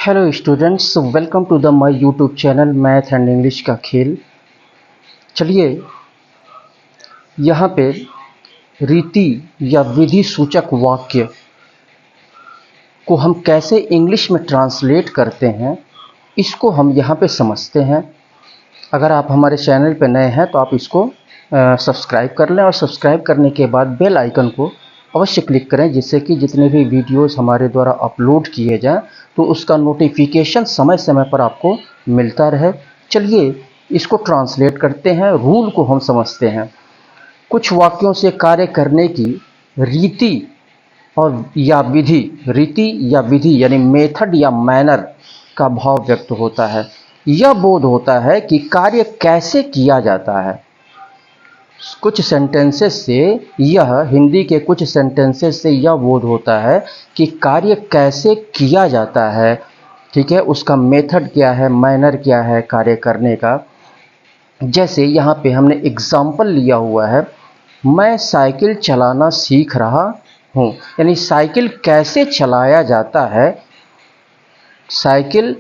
Hello students, welcome to the my YouTube channel math and English का खेल। चलिए यहाँ पे रीति या विधि सूचक वाक्य को हम कैसे इंग्लिश में ट्रांसलेट करते हैं, इसको हम यहाँ पे समझते हैं। अगर आप हमारे चैनल पे नए हैं तो आप इसको सब्सक्राइब कर लें और सब्सक्राइब करने के बाद बेल आइकन को अवश्य क्लिक करें, जिससे कि जितने भी वीडियोस हमारे द्वारा अपलोड किए जाएं तो उसका नोटिफिकेशन समय समय पर आपको मिलता रहे। चलिए इसको ट्रांसलेट करते हैं, रूल को हम समझते हैं। कुछ वाक्यों से कार्य करने की रीति और या विधि, रीति या विधि यानी मेथड या मैनर का भाव व्यक्त होता है। यह बोध होता है कि कार्य कैसे किया जाता है। कुछ सेंटेंसेस से यह हिंदी के कुछ सेंटेंसेस से यह बोध होता है कि कार्य कैसे किया जाता है। ठीक है, उसका मेथड क्या है, मैनर क्या है कार्य करने का। जैसे यहाँ पे हमने एग्जाम्पल लिया हुआ है, मैं साइकिल चलाना सीख रहा हूँ, यानी साइकिल कैसे चलाया जाता है, साइकिल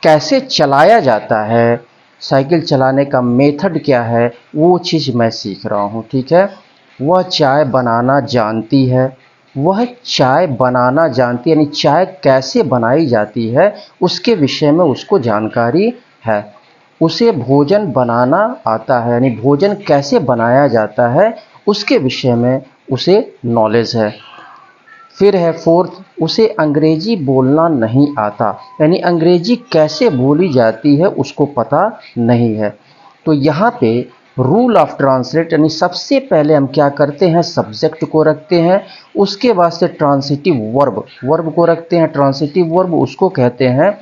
कैसे चलाया जाता है, साइकिल चलाने का मेथड क्या है, वो चीज़ मैं सीख रहा हूँ। ठीक है, वह चाय बनाना जानती है, वह चाय बनाना जानती है यानी चाय कैसे बनाई जाती है उसके विषय में उसको जानकारी है। उसे भोजन बनाना आता है यानी भोजन कैसे बनाया जाता है उसके विषय में उसे नॉलेज है। फिर है फोर्थ, उसे अंग्रेजी बोलना नहीं आता, यानी अंग्रेजी कैसे बोली जाती है उसको पता नहीं है। तो यहाँ पे रूल ऑफ ट्रांसलेट यानी सबसे पहले हम क्या करते हैं, सब्जेक्ट को रखते हैं, उसके बाद से ट्रांसिटिव वर्ब को रखते हैं। ट्रांसिटिव वर्ब उसको कहते हैं,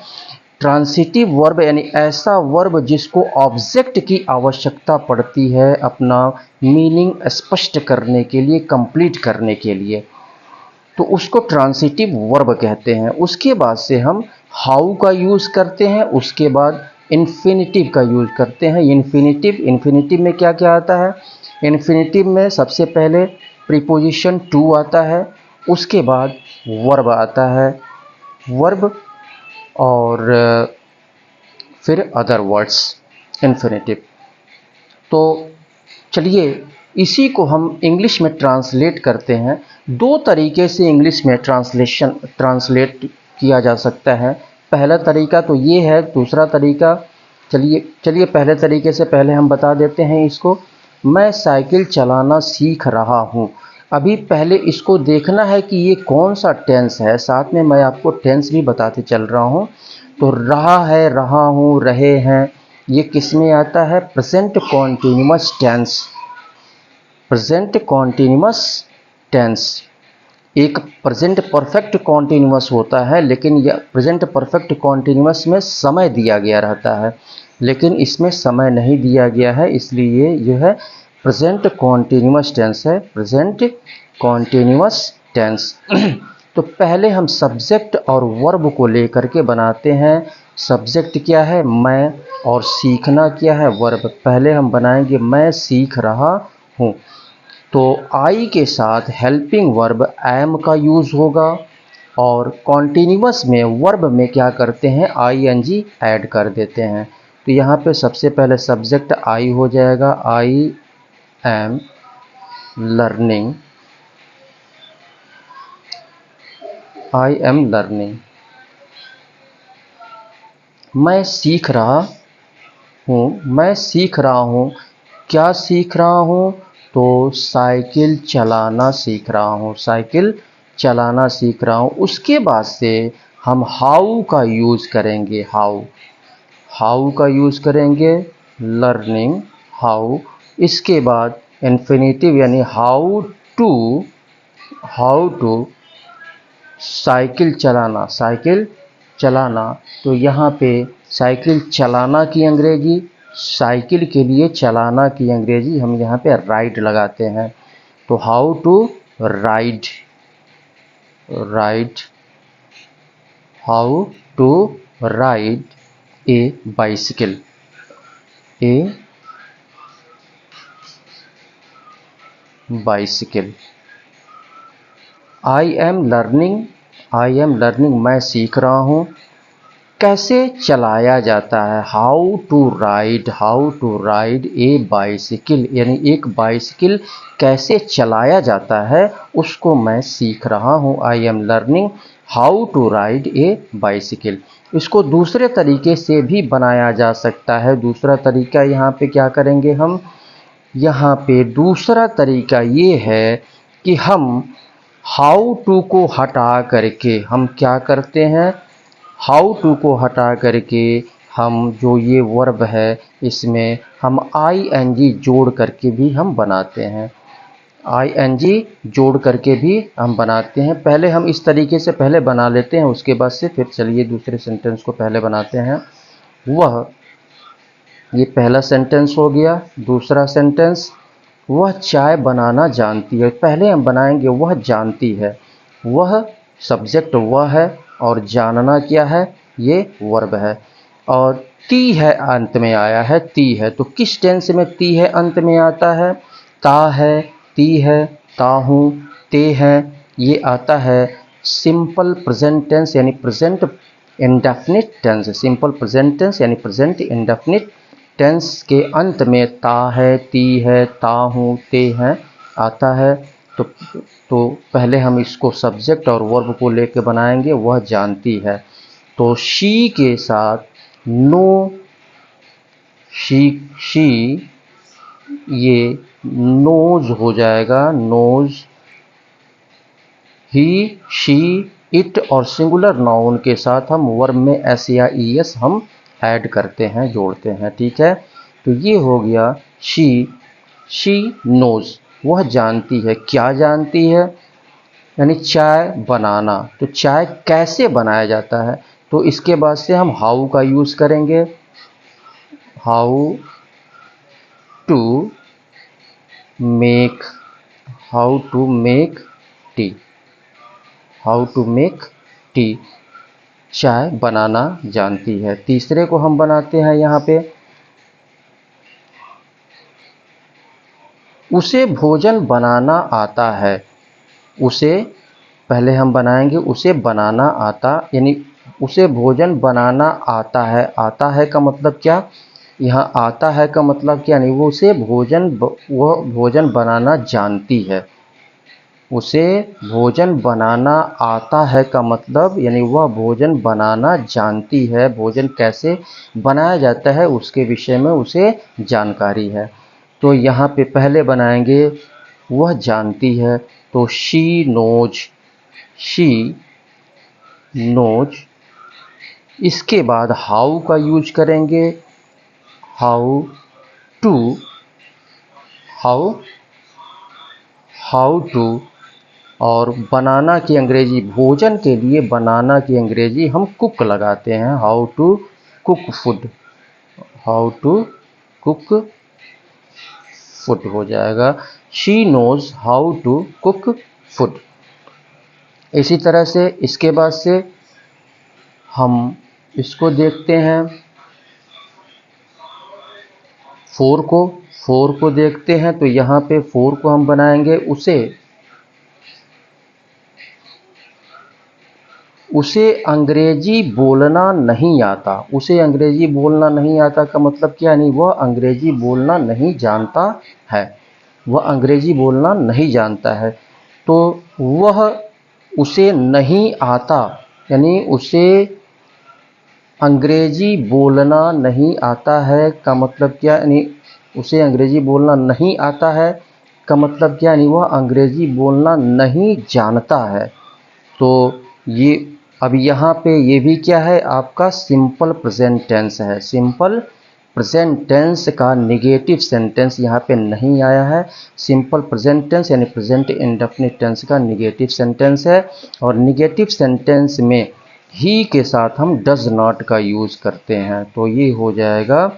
ट्रांसिटिव वर्ब यानी ऐसा वर्ब जिसको ऑब्जेक्ट की आवश्यकता पड़ती है अपना मीनिंग स्पष्ट करने के लिए, कंप्लीट करने के लिए, तो उसको ट्रांसिटिव वर्ब कहते हैं। उसके बाद से हम हाउ का यूज़ करते हैं, उसके बाद इन्फिनिटिव का यूज़ करते हैं। इन्फिनिटिव में क्या क्या आता है, इन्फिनिटिव में सबसे पहले प्रीपोजिशन टू आता है, उसके बाद वर्ब आता है, वर्ब और फिर अदर वर्ड्स इन्फिनिटिव। तो चलिए इसी को हम इंग्लिश में ट्रांसलेट करते हैं। दो तरीके से इंग्लिश में ट्रांसलेट किया जा सकता है। पहला तरीका तो ये है, दूसरा तरीका चलिए पहले तरीके से पहले हम बता देते हैं इसको। मैं साइकिल चलाना सीख रहा हूँ। अभी पहले इसको देखना है कि ये कौन सा टेंस है, साथ में मैं आपको टेंस भी बताते चल रहा हूँ। तो रहा है, रहा हूँ, रहे हैं, ये किस में आता है, present continuous tense. Present continuous tense एक प्रेजेंट परफेक्ट कॉन्टिन्यूअस होता है, लेकिन यह प्रेजेंट परफेक्ट कॉन्टिन्यूअस में समय दिया गया रहता है, लेकिन इसमें समय नहीं दिया गया है, इसलिए यह प्रेजेंट कॉन्टिन्यूअस टेंस है, प्रेजेंट कॉन्टिन्यूअस टेंस। तो पहले हम सब्जेक्ट और वर्ब को लेकर के बनाते हैं। सब्जेक्ट क्या है, मैं, और सीखना क्या है, वर्ब। पहले हम बनाएंगे मैं सीख रहा हूँ, तो आई के साथ हेल्पिंग वर्ब एम का यूज़ होगा, और कॉन्टिन्यूअस में वर्ब में क्या करते हैं, आई एन जी ऐड कर देते हैं। तो यहाँ पे सबसे पहले सब्जेक्ट आई हो जाएगा, आई am learning, I am learning. मैं सीख रहा हूँ, मैं सीख रहा हूँ, क्या सीख रहा हूँ, तो साइकिल चलाना सीख रहा हूँ, साइकिल चलाना सीख रहा हूँ। उसके बाद से हम हाउ का यूज़ करेंगे, हाउ का यूज़ करेंगे, लर्निंग हाउ। इसके बाद इन्फिनिटिव यानी हाउ टू साइकिल चलाना, साइकिल चलाना। तो यहाँ पे साइकिल चलाना की अंग्रेजी, साइकिल के लिए चलाना की अंग्रेजी हम यहाँ पे राइड लगाते हैं। तो how to ride, ride, how to ride a bicycle, a bicycle. I am learning I am learning, मैं सीख रहा हूँ। कैसे चलाया जाता है, how to ride a bicycle, यानी एक बाइसिकल कैसे चलाया जाता है उसको मैं सीख रहा हूँ। I am learning how to ride a bicycle. इसको दूसरे तरीके से भी बनाया जा सकता है। दूसरा तरीका यहाँ पे क्या करेंगे हम, यहाँ पे दूसरा तरीका ये है कि हम हाउ टू को हटा करके हम क्या करते हैं, हाउ टू को हटा करके हम जो ये वर्ब है इसमें हम आई एन जी जोड़ करके भी हम बनाते हैं। आई एन जी जोड़ करके भी हम बनाते हैं। पहले हम इस तरीके से पहले बना लेते हैं, उसके बाद से फिर चलिए दूसरे सेंटेंस को पहले बनाते हैं। वह, ये पहला सेंटेंस हो गया। दूसरा सेंटेंस, वह चाय बनाना जानती है। पहले हम बनाएंगे वह जानती है, वह सब्जेक्ट वह है और जानना क्या है, ये वर्ब है। और ती है अंत में आया है, ती है, तो किस टेंस में ती है अंत में आता है, ता है, ती है, ता हूँ, ते हैं, ये आता है सिंपल प्रेजेंट टेंस यानी present indefinite tense. Simple present tense यानी प्रेजेंट इंडेफिनिट टेंस के अंत में ता है, ती है, ता हूँ, ते हैं आता है। तो पहले हम इसको सब्जेक्ट और वर्ब को लेकर बनाएंगे। वह जानती है, तो शी के साथ नो, शी ये नोज हो जाएगा, नोज। ही, शी, इट और सिंगुलर नाउन के साथ हम वर्ब में एस या ई एस हम ऐड करते हैं, जोड़ते हैं, ठीक है। तो ये हो गया शी नोज, वह जानती है। क्या जानती है, यानी चाय बनाना। तो चाय कैसे बनाया जाता है, तो इसके बाद से हम हाउ का यूज़ करेंगे। How to make, how to make tea, how to make tea, चाय बनाना जानती है। तीसरे को हम बनाते हैं यहाँ पे, उसे भोजन बनाना आता है। उसे पहले हम बनाएंगे उसे बनाना आता, यानी उसे भोजन बनाना आता है। आता है का मतलब क्या, यहाँ आता है का मतलब क्या, नहीं वो उसे वह भोजन बनाना जानती है। उसे भोजन बनाना आता है का मतलब यानी वह भोजन बनाना जानती है। भोजन कैसे बनाया जाता है उसके विषय में उसे जानकारी है। तो यहाँ पे पहले बनाएंगे वह जानती है, तो शी नोज, शी नोज। इसके बाद हाउ का यूज करेंगे, how to, how how to. और बनाना की अंग्रेजी, भोजन के लिए बनाना की अंग्रेजी हम कुक लगाते हैं। How to cook food, how to cook food हो जाएगा। She knows how to cook food. इसी तरह से इसके बाद से हम इसको देखते हैं, फोर को देखते हैं। तो यहाँ पे फोर को हम बनाएंगे उसे अंग्रेजी बोलना नहीं आता। उसे अंग्रेजी बोलना नहीं आता का मतलब क्या, नहीं वह अंग्रेजी बोलना नहीं जानता है, वह अंग्रेजी बोलना नहीं जानता है। तो वह उसे नहीं आता, यानी उसे अंग्रेजी बोलना नहीं आता है का मतलब क्या, यानी उसे अंग्रेजी बोलना नहीं आता है का मतलब क्या, यानी वह अंग्रेजी बोलना नहीं जानता है। तो ये अब यहाँ पे ये भी क्या है, आपका सिंपल प्रेजेंट टेंस है। सिंपल प्रेजेंट टेंस का निगेटिव सेंटेंस यहाँ पे नहीं आया है। सिंपल प्रेजेंट टेंस यानी प्रेजेंट इंडेफिनिट टेंस का निगेटिव सेंटेंस है। और निगेटिव सेंटेंस में ही के साथ हम डज नॉट का यूज़ करते हैं। तो ये हो जाएगा,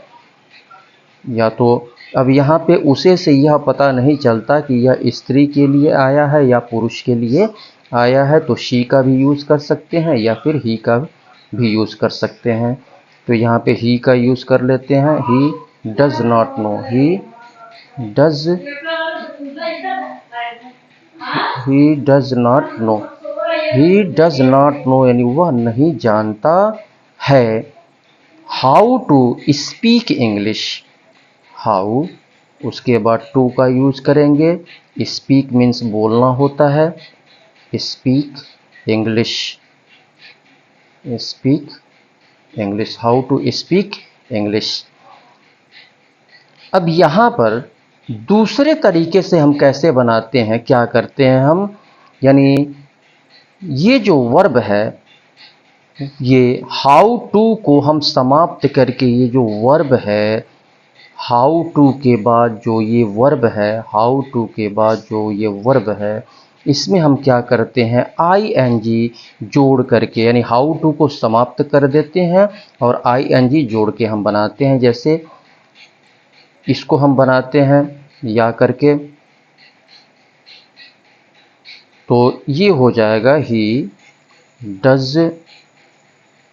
या तो अब यहाँ पे उसे से यह पता नहीं चलता कि यह स्त्री के लिए आया है या पुरुष के लिए आया है, तो शी का भी यूज़ कर सकते हैं या फिर ही का भी यूज़ कर सकते हैं। तो यहाँ पे ही का यूज़ कर लेते हैं। He does not know, he does not know. He does not know यानी वह नहीं जानता है how to speak English. How, उसके बाद टू का यूज करेंगे। स्पीक मीन्स बोलना होता है। Speak English, speak English, how to speak English. अब यहाँ पर दूसरे तरीके से हम कैसे बनाते हैं, क्या करते हैं हम, यानी ये जो वर्ब है, ये हाउ टू को हम समाप्त करके, ये जो वर्ब है, हाउ टू के बाद जो ये वर्ब है, हाउ टू के बाद जो ये वर्ब है, इसमें हम क्या करते हैं, ing जोड़ करके, यानी हाउ टू को समाप्त कर देते हैं और ing जोड़ के हम बनाते हैं। जैसे इसको हम बनाते हैं या करके, तो ये हो जाएगा he does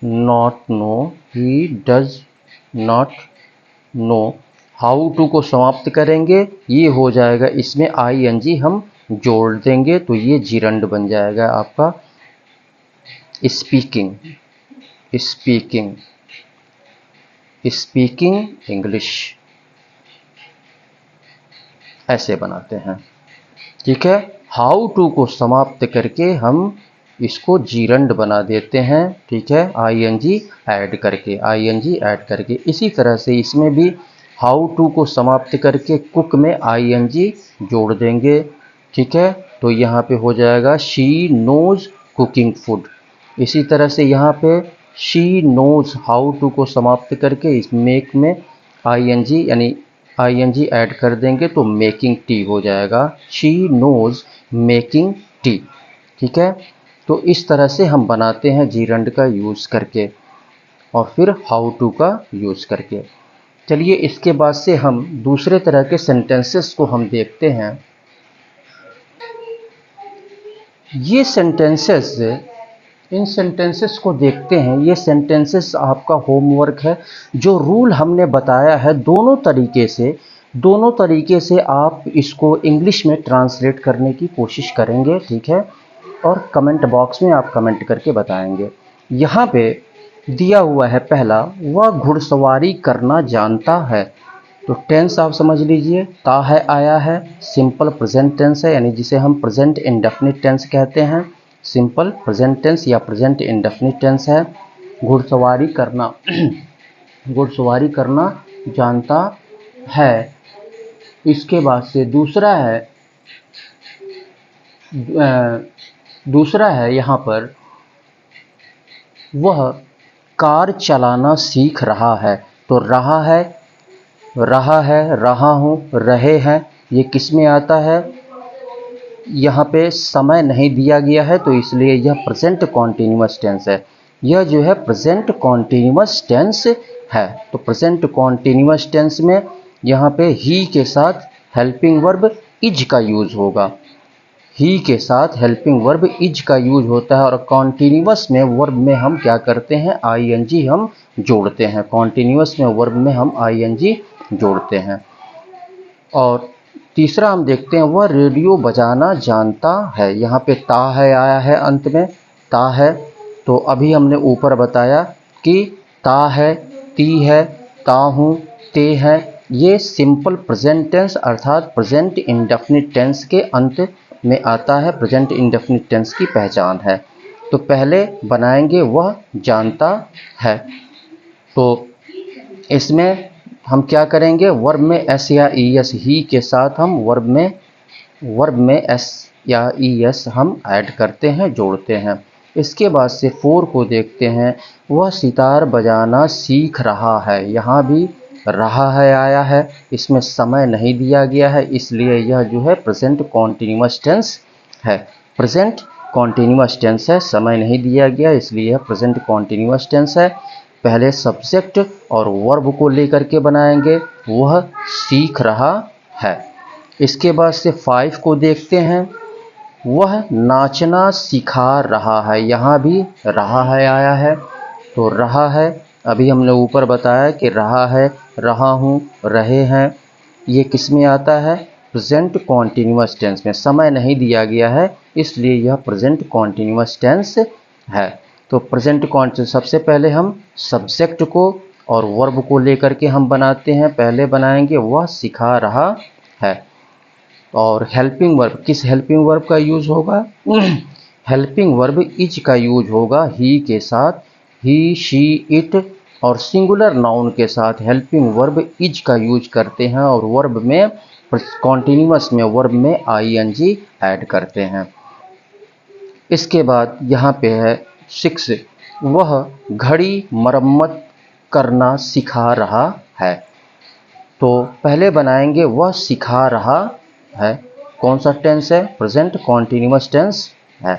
not know, he does not know. How to को समाप्त करेंगे, ये हो जाएगा, इसमें ing हम जोड़ देंगे तो ये जिरंड बन जाएगा आपका स्पीकिंग, स्पीकिंग, स्पीकिंग इंग्लिश, ऐसे बनाते हैं। ठीक है, हाउ टू को समाप्त करके हम इसको जीरंड बना देते हैं। ठीक है, ing ऐड करके, ing ऐड करके। इसी तरह से इसमें भी हाउ टू को समाप्त करके कुक में ing जोड़ देंगे। ठीक है, तो यहाँ पे हो जाएगा शी नोज कुकिंग फूड। इसी तरह से यहाँ पे शी नोज, हाउ टू को समाप्त करके इस मेक में ing यानी ing ऐड कर देंगे तो मेकिंग टी हो जाएगा, शी नोज मेकिंग टी। ठीक है, तो इस तरह से हम बनाते हैं जीरंड का यूज़ करके और फिर हाउ टू का यूज़ करके। चलिए इसके बाद से हम दूसरे तरह के सेंटेंसेस को हम देखते हैं। ये सेंटेंसेस, इन सेंटेंसेस को देखते हैं। ये सेंटेंसेस आपका होमवर्क है। जो रूल हमने बताया है, दोनों तरीके से आप इसको इंग्लिश में ट्रांसलेट करने की कोशिश करेंगे। ठीक है, और कमेंट बॉक्स में आप कमेंट करके बताएंगे। यहाँ पे दिया हुआ है पहला, वह घुड़सवारी करना जानता है। तो टेंस आप समझ लीजिए, ता है आया है, सिंपल प्रेजेंट टेंस है, यानी जिसे हम प्रेजेंट इंडेफिनिट टेंस कहते हैं। सिंपल प्रेजेंट टेंस या प्रेजेंट इंडेफिनिट टेंस है। घुड़सवारी करना घुड़सवारी करना जानता है। इसके बाद से दूसरा है यहाँ पर, वह कार चलाना सीख रहा है। तो रहा है, रहा हूँ, रहे हैं, ये किस में आता है, यहाँ पे समय नहीं दिया गया है तो इसलिए यह प्रेजेंट कॉन्टिन्यूअस टेंस है। यह जो है प्रेजेंट कॉन्टिन्यूअस टेंस है। तो प्रेजेंट कॉन्टिन्यूअस टेंस में यहाँ पे ही के साथ हेल्पिंग वर्ब इज का यूज होगा। ही के साथ हेल्पिंग वर्ब इज का यूज होता है और कॉन्टिन्यूअस में वर्ब में हम क्या करते हैं, ing हम जोड़ते हैं। कॉन्टिन्यूअस में वर्ब में हम ing जोड़ते हैं। और तीसरा हम देखते हैं, वह रेडियो बजाना जानता है। यहाँ पे ता है आया है, अंत में ता है। तो अभी हमने ऊपर बताया कि ता है, ती है, ता हूँ, ते है, ये सिंपल प्रेजेंट टेंस अर्थात प्रेजेंट इंडेफिनिट टेंस के अंत में आता है। प्रेजेंट इंडेफिनिट टेंस की पहचान है। तो पहले बनाएंगे वह जानता है। तो इसमें हम क्या करेंगे, वर्ब में एस या ई एस, ही के साथ हम वर्ब में एस या ई एस हम ऐड करते हैं, जोड़ते हैं। इसके बाद से 4 को देखते हैं, वह सितार बजाना सीख रहा है। यहाँ भी रहा है आया है, इसमें समय नहीं दिया गया है, इसलिए यह जो है प्रेजेंट कॉन्टिन्यूअस टेंस है। प्रेजेंट कॉन्टिन्यूअस टेंस है, समय नहीं दिया गया इसलिए यह प्रेजेंट कॉन्टिन्यूअस टेंस है। पहले सब्जेक्ट और वर्ब को लेकर के बनाएंगे, वह सीख रहा है। इसके बाद से 5 को देखते हैं, वह नाचना सिखा रहा है। यहाँ भी रहा है आया है, तो रहा है, अभी हमने ऊपर बताया कि रहा है, रहा हूँ, रहे हैं, ये किस में आता है, प्रेजेंट कॉन्टिन्यूअस टेंस में, समय नहीं दिया गया है इसलिए यह प्रेजेंट कॉन्टिन्यूअस टेंस है। तो प्रेजेंट कॉन्टिन्यूअस सबसे पहले हम सब्जेक्ट को और वर्ब को लेकर के हम बनाते हैं। पहले बनाएंगे वह सिखा रहा है, और हेल्पिंग वर्ब, किस हेल्पिंग वर्ब का यूज होगा? हेल्पिंग वर्ब इज का यूज होगा ही के साथ, ही, शी, इट, और सिंगुलर नाउन के साथ हेल्पिंग वर्ब इज का यूज करते हैं, और वर्ब में कॉन्टिन्यूअस में वर्ब में आईएनजी ऐड करते हैं। इसके बाद यहाँ पे है 6, वह घड़ी मरम्मत करना सिखा रहा है। तो पहले बनाएंगे वह सिखा रहा है, कौन सा टेंस है? प्रेजेंट कॉन्टिन्यूअस टेंस है।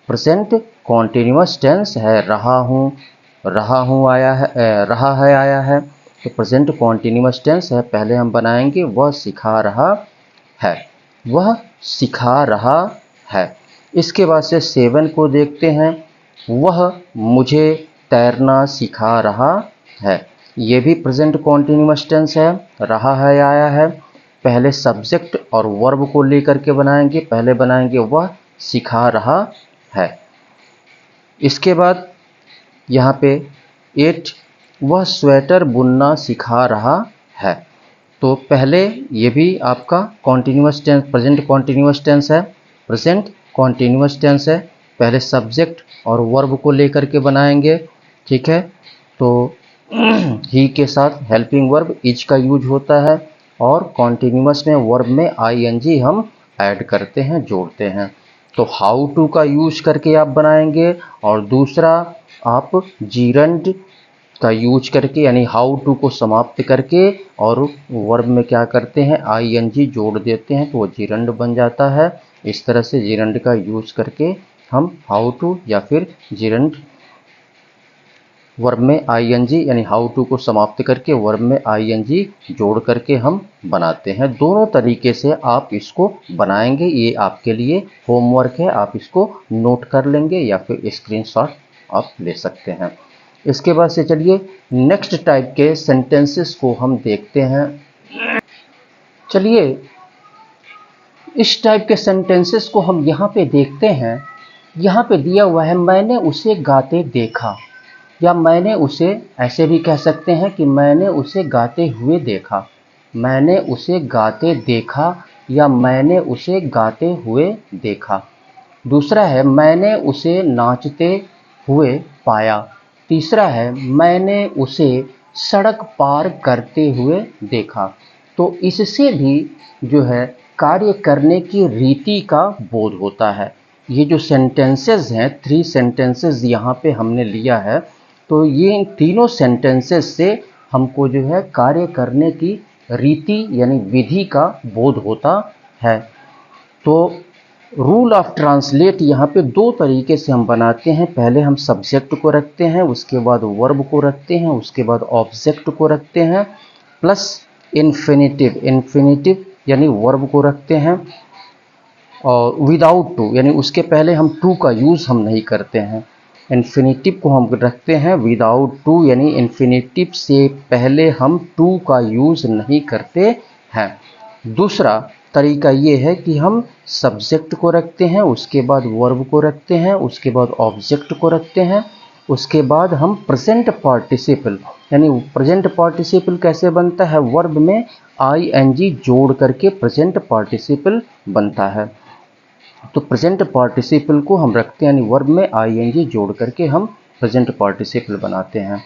प्रेजेंट कॉन्टिन्यूअस टेंस है, रहा हूँ आया है, रहा है आया है, तो प्रेजेंट कॉन्टिन्यूअस टेंस है। पहले हम बनाएंगे वह सिखा रहा है, वह सिखा रहा है। इसके बाद से 7 को देखते हैं, वह मुझे तैरना सिखा रहा है। ये भी प्रेजेंट कॉन्टिन्यूअस टेंस है, रहा है आया है। पहले सब्जेक्ट और वर्ब को लेकर के बनाएंगे। पहले बनाएंगे वह सिखा रहा है। इसके बाद यहाँ पे 8, वह स्वेटर बुनना सिखा रहा है। तो पहले ये भी आपका continuous tense, present continuous tense है, प्रेजेंट कॉन्टिन्यूअस टेंस है। पहले सब्जेक्ट और वर्ब को लेकर के बनाएंगे, ठीक है। तो ही के साथ हेल्पिंग वर्ब इज का यूज होता है, और कॉन्टिन्यूअस में वर्ब में आईएनजी हम ऐड करते हैं, जोड़ते हैं। तो हाउ टू का यूज करके आप बनाएंगे, और दूसरा आप जीरंड का यूज करके, यानी हाउ टू को समाप्त करके और वर्ब में क्या करते हैं, आईएनजी जोड़ देते हैं, तो वो जीरंड बन जाता है। इस तरह से जीरंड का यूज करके हम हाउ टू या फिर जीरंड वर्ब में आईएनजी यानी हाउ टू को समाप्त करके वर्ब में आईएनजी जोड़ करके हम बनाते हैं। दोनों तरीके से आप इसको बनाएंगे, ये आपके लिए होमवर्क है, आप इसको नोट कर लेंगे या फिर स्क्रीनशॉट आप ले सकते हैं। इसके बाद से चलिए नेक्स्ट टाइप के सेंटेंसेस को हम देखते हैं। चलिए इस टाइप के सेंटेंसेस को हम यहाँ पे देखते हैं। यहाँ पे दिया हुआ है, मैंने उसे गाते देखा, या मैंने उसे, ऐसे भी कह सकते हैं कि मैंने उसे गाते हुए देखा, मैंने उसे गाते देखा, या मैंने उसे गाते हुए देखा। दूसरा है, मैंने उसे नाचते हुए पाया। तीसरा है, मैंने उसे सड़क पार करते हुए देखा। तो इससे भी जो है कार्य करने की रीति का बोध होता है। ये जो सेंटेंसेस हैं, 3 सेंटेंसेस यहाँ पे हमने लिया है, तो ये तीनों सेंटेंसेस से हमको जो है कार्य करने की रीति यानी विधि का बोध होता है। तो रूल ऑफ ट्रांसलेट यहाँ पे 2 तरीके से हम बनाते हैं। पहले हम सब्जेक्ट को रखते हैं, उसके बाद वर्ब को रखते हैं, उसके बाद ऑब्जेक्ट को रखते हैं, प्लस इन्फिनिटिव यानी वर्ब को रखते हैं, और विदाउट टू यानी उसके पहले हम टू का यूज़ हम नहीं करते हैं। इन्फिनिटिव को हम रखते हैं विदाउट टू, यानी इन्फिनिटिव से पहले हम टू का यूज़ नहीं करते हैं। दूसरा तरीका ये है कि हम सब्जेक्ट को रखते हैं, उसके बाद वर्ब को रखते हैं, उसके बाद ऑब्जेक्ट को रखते हैं, उसके बाद हम प्रेजेंट पार्टिसिपल, यानी प्रेजेंट पार्टिसिपल कैसे बनता है, वर्ब में आईएनजी जोड़ करके प्रेजेंट पार्टिसिपल बनता है। तो प्रेजेंट पार्टिसिपल को हम रखते हैं, यानी वर्ब में आईएनजी जोड़ करके हम प्रेजेंट पार्टिसिपल बनाते हैं।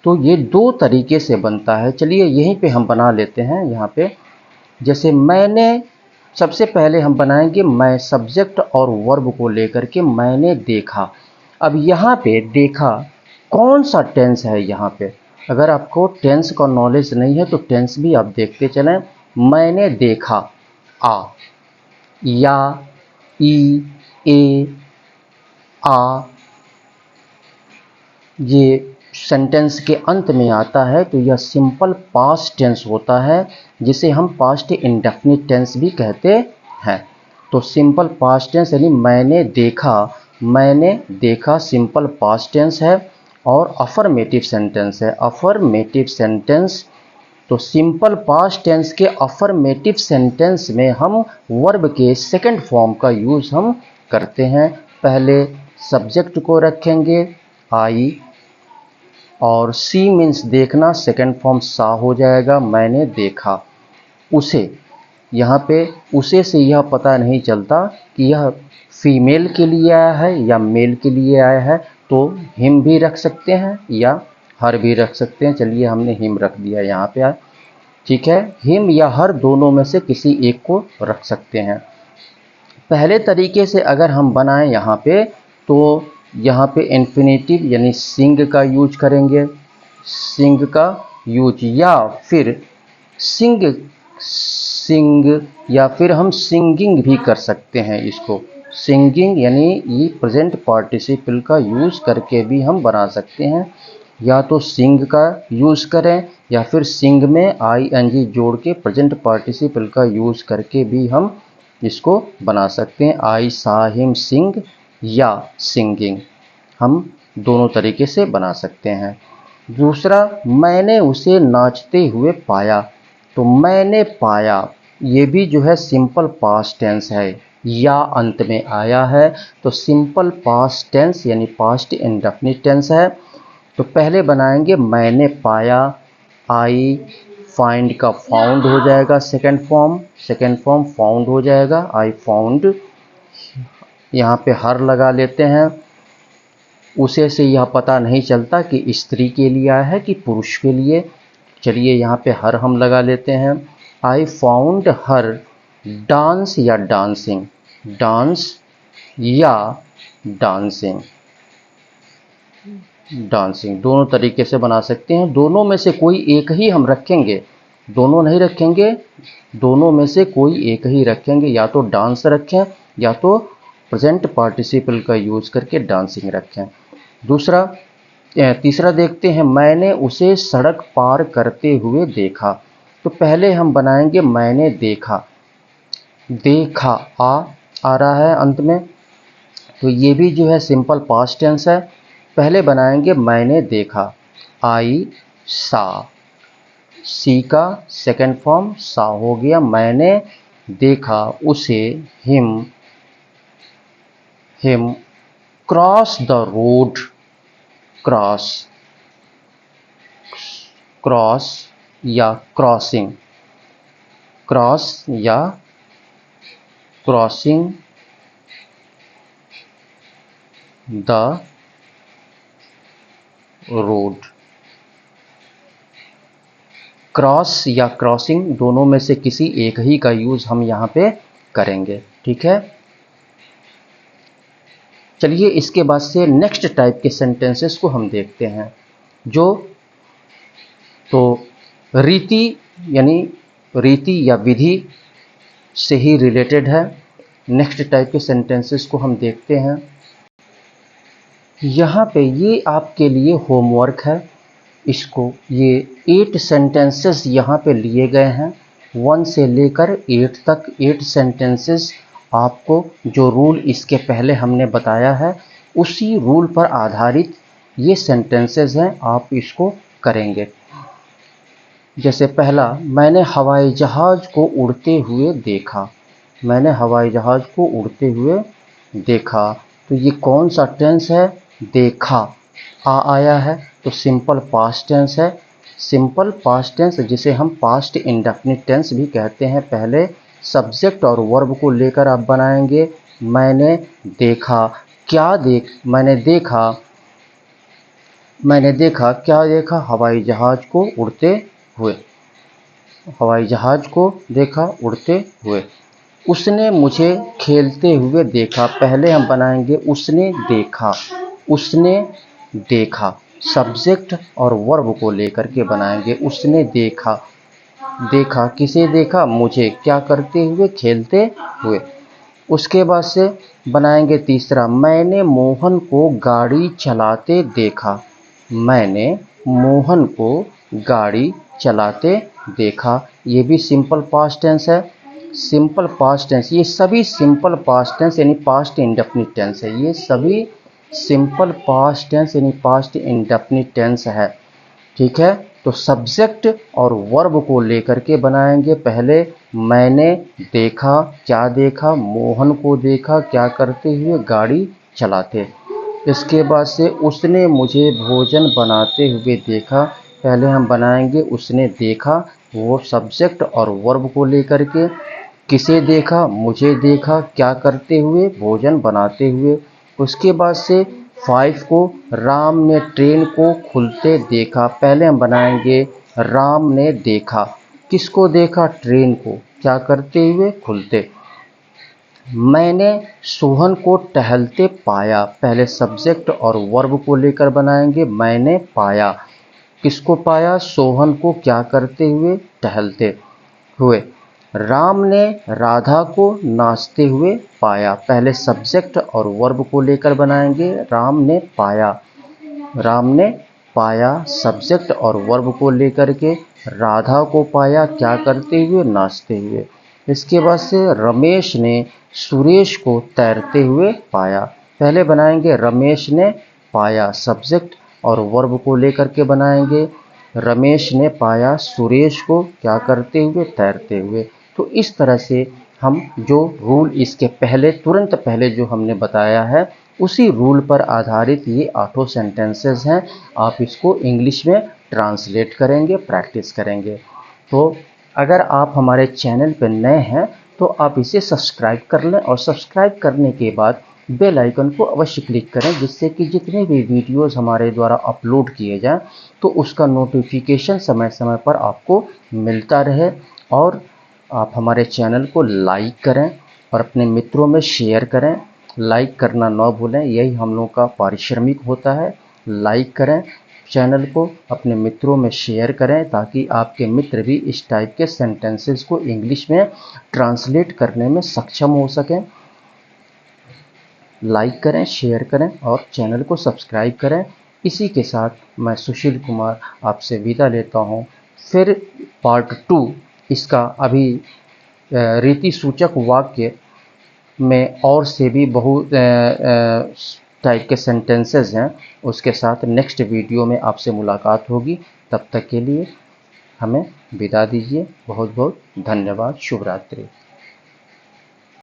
तो ये 2 तरीके से बनता है। चलिए यहीं पे हम बना लेते हैं। यहाँ पे जैसे मैंने, सबसे पहले हम बनाएंगे मैं सब्जेक्ट और वर्ब को लेकर के, मैंने देखा। अब यहाँ पे देखा कौन सा टेंस है, यहाँ पे अगर आपको टेंस का नॉलेज नहीं है तो टेंस भी आप देखते चलें। मैंने देखा, आ, या, ई, ए, आ, ये सेंटेंस के अंत में आता है, तो यह सिंपल पास्ट टेंस होता है, जिसे हम पास्ट इंडेफिनिट टेंस भी कहते हैं। तो सिंपल पास्ट टेंस यानी मैंने देखा सिंपल पास्ट टेंस है, और अफर्मेटिव सेंटेंस है। अफर्मेटिव सेंटेंस तो सिंपल पास्ट टेंस के अफर्मेटिव सेंटेंस में हम वर्ब के सेकंड फॉर्म का यूज़ हम करते हैं। पहले सब्जेक्ट को रखेंगे आई और सी मीन्स देखना, सेकंड फॉर्म सा हो जाएगा, मैंने देखा उसे। यहाँ पे उसे से यह पता नहीं चलता कि यह फीमेल के लिए आया है या मेल के लिए आया है, तो हिम भी रख सकते हैं या हर भी रख सकते हैं। चलिए हमने हिम रख दिया यहाँ पे, ठीक है। हिम या हर दोनों में से किसी एक को रख सकते हैं। पहले तरीके से अगर हम बनाएं यहाँ पे, तो यहाँ पे इन्फिनेटिव यानी सिंग का यूज करेंगे, सिंग का यूज, या फिर सिंग या फिर हम सिंगिंग भी कर सकते हैं इसको। सिंगिंग यानी ये प्रेजेंट पार्टिसिपल का यूज़ करके भी हम बना सकते हैं। या तो सिंग का यूज़ करें या फिर सिंग में आईएनजी जोड़ के प्रेजेंट पार्टिसिपल का यूज़ करके भी हम इसको बना सकते हैं। आई सा हिम सिंग या सिंगिंग, हम दोनों तरीके से बना सकते हैं। दूसरा, मैंने उसे नाचते हुए पाया, तो मैंने पाया ये भी जो है सिंपल पास्ट टेंस है, या अंत में आया है, तो सिंपल पास्ट टेंस यानी पास्ट इंडेफिनिट टेंस है। तो पहले बनाएंगे मैंने पाया, आई फाइंड का फाउंड हो जाएगा, सेकंड फॉर्म फाउंड हो जाएगा, आई फाउंड। यहाँ पे हर लगा लेते हैं, उसे से यह पता नहीं चलता कि स्त्री के लिए आया है कि पुरुष के लिए। चलिए यहाँ पे हर हम लगा लेते हैं, आई फाउंड हर डांस या डांसिंग, डांस या डांसिंग, डांसिंग दोनों तरीके से बना सकते हैं। दोनों में से कोई एक ही हम रखेंगे, दोनों नहीं रखेंगे, दोनों में से कोई एक ही रखेंगे, या तो डांस रखें या तो प्रेजेंट पार्टिसिपल का यूज़ करके डांसिंग रखें। तीसरा देखते हैं, मैंने उसे सड़क पार करते हुए देखा, तो पहले हम बनाएंगे मैंने देखा, देखा आ रहा है अंत में, तो ये भी जो है सिंपल पास्ट टेंस है। पहले बनाएंगे मैंने देखा, आई सा, सी का सेकंड फॉर्म सा हो गया, मैंने देखा उसे, him cross the road, cross या क्रॉसिंग, क्रॉस या क्रॉसिंग द रोड, क्रॉस या क्रॉसिंग दोनों में से किसी एक ही का यूज़ हम यहाँ पे करेंगे, ठीक है। चलिए इसके बाद से नेक्स्ट टाइप के सेंटेंसेस को हम देखते हैं, जो तो रीति यानी रीति या विधि से ही रिलेटेड है। नेक्स्ट टाइप के सेंटेंसेस को हम देखते हैं। यहाँ पे ये आपके लिए होमवर्क है, इसको ये 8 सेंटेंसेस यहाँ पे लिए गए हैं, 1 से लेकर 8 तक 8 सेंटेंसेस। आपको जो रूल इसके पहले हमने बताया है उसी रूल पर आधारित ये सेंटेंसेस हैं, आप इसको करेंगे। जैसे पहला, मैंने हवाई जहाज़ को उड़ते हुए देखा, मैंने हवाई जहाज़ को उड़ते हुए देखा, तो ये कौन सा टेंस है, देखा आया है, तो सिंपल पास्ट टेंस है। सिंपल पास्ट टेंस जिसे हम पास्ट इंडेफिनिट टेंस भी कहते हैं। पहले सब्जेक्ट और वर्ब को लेकर आप बनाएंगे, मैंने देखा, क्या मैंने देखा क्या देखा, हवाई जहाज़ को उड़ते हुए, हवाई जहाज़ को देखा उड़ते हुए। उसने मुझे खेलते हुए देखा, पहले हम बनाएंगे उसने देखा, सब्जेक्ट और वर्ब को लेकर के बनाएंगे, उसने देखा किसे देखा, मुझे, क्या करते हुए, खेलते हुए। उसके बाद से बनाएंगे तीसरा, मैंने मोहन को गाड़ी चलाते देखा, मैंने मोहन को गाड़ी चलाते देखा, ये भी सिंपल पास्ट टेंस है। सिंपल पास्ट टेंस, ये सभी सिंपल पास्ट टेंस यानी पास्ट इंडेफिनिट टेंस है, ये सभी सिंपल पास्ट टेंस यानी पास्ट इंडेफिनिट टेंस है, ठीक है। तो सब्जेक्ट और वर्ब को लेकर के बनाएंगे। पहले मैंने देखा, क्या देखा? मोहन को देखा क्या करते हुए? गाड़ी चलाते। इसके बाद से उसने मुझे भोजन बनाते हुए देखा। पहले हम बनाएंगे उसने देखा, वो सब्जेक्ट और वर्ब को लेकर के। किसे देखा? मुझे देखा क्या करते हुए? भोजन बनाते हुए। उसके बाद से 5 को राम ने ट्रेन को खुलते देखा। पहले हम बनाएंगे राम ने देखा। किसको देखा? ट्रेन को क्या करते हुए? खुलते। मैंने सोहन को टहलते पाया। पहले सब्जेक्ट और वर्ब को लेकर बनाएंगे। मैंने पाया। किसको पाया? सोहन को क्या करते हुए? टहलते हुए। राम ने राधा को नाचते हुए पाया। पहले सब्जेक्ट और वर्ब को लेकर बनाएंगे। राम ने पाया। राम ने पाया सब्जेक्ट और वर्ब को लेकर के। राधा को पाया क्या करते हुए? नाचते हुए। इसके बाद से रमेश ने सुरेश को तैरते हुए पाया। पहले बनाएंगे रमेश ने पाया, सब्जेक्ट और वर्ब को लेकर के बनाएंगे। रमेश ने पाया सुरेश को क्या करते हुए? तैरते हुए। तो इस तरह से हम जो रूल इसके पहले, तुरंत पहले जो हमने बताया है, उसी रूल पर आधारित ये 8 सेंटेंसेस हैं। आप इसको इंग्लिश में ट्रांसलेट करेंगे, प्रैक्टिस करेंगे। तो अगर आप हमारे चैनल पर नए हैं तो आप इसे सब्सक्राइब कर लें, और सब्सक्राइब करने के बाद बेल आइकन को अवश्य क्लिक करें, जिससे कि जितने भी वीडियोस हमारे द्वारा अपलोड किए जाएं तो उसका नोटिफिकेशन समय समय पर आपको मिलता रहे। और आप हमारे चैनल को लाइक करें और अपने मित्रों में शेयर करें। लाइक करना ना भूलें, यही हम लोग का पारिश्रमिक होता है। लाइक करें चैनल को, अपने मित्रों में शेयर करें, ताकि आपके मित्र भी इस टाइप के सेंटेंसेस को इंग्लिश में ट्रांसलेट करने में सक्षम हो सकें। लाइक करें, शेयर करें और चैनल को सब्सक्राइब करें। इसी के साथ मैं सुशील कुमार आपसे विदा लेता हूं। फिर पार्ट 2 इसका अभी रीति सूचक वाक्य में और से भी बहुत टाइप के सेंटेंसेस हैं, उसके साथ नेक्स्ट वीडियो में आपसे मुलाकात होगी। तब तक के लिए हमें विदा दीजिए। बहुत बहुत धन्यवाद। शुभ रात्रि।